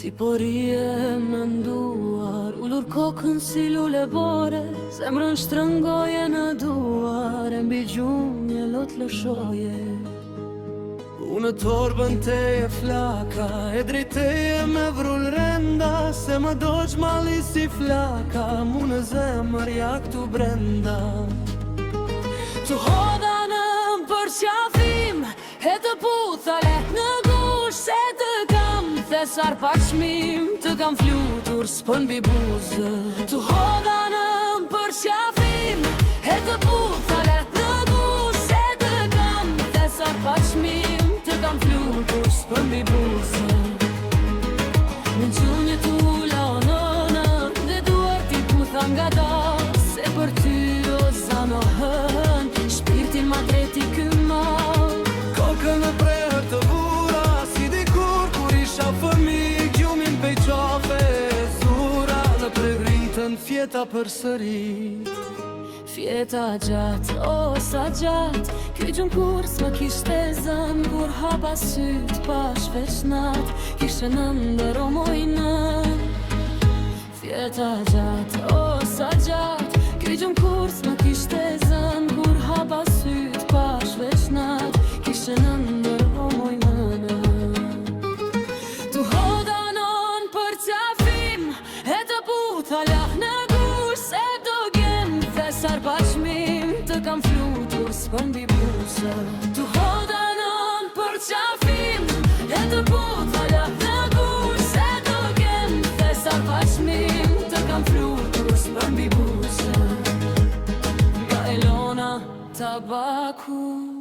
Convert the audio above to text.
Si po rije me nduar, ullur kokën si lule bore, zemrën shtrëngoje në duar, e mbi gjunje lot lëshoje. Unë torbën teje flaka, e drejteje me vrull renda, se më doq mali si flaka, mu në zemër ja këtu brenda. Të hoda në për qafim, e të puthale në gush, se të kam thesar pak shmim, të kam flutur s'pën bi buzë. Të hoda në për qafim, e të puthale në gush, se të kam thesar pak shmim, të kam flutur s'pën bi buzë. Në gjunje t'ula o nëna, dhe duar t'i putha nga da, se për ty o zano hën, shpirtin ma dreti këma. Kokën e prehër të vura, si dikur kur isha fëmi, gjumin pej qafe zura, dhe pregritën fjeta për sëri. Fjeta gjatë, o sa gjatë, ky gjumë kur s'ma kishte zën, kur hapa syt pa shveçnat, kishe në ndër o mojnë. Fjeta gjatë, o sa gjatë, ky gjumë kur s'ma kishte zën, kur hapa syt pa shveçnat, kishe në ndër o mojnë. Tu hoda non për qafim, e të puta lah në gush, se do gjem thesar bashmim, të kam flutur s'pën bi busë. Tu hoda non për qafim, e të puta lah në gush, se do gjem thesar bashmim, të kam flutur s'pën bi busë. Nga Elona Tabaku.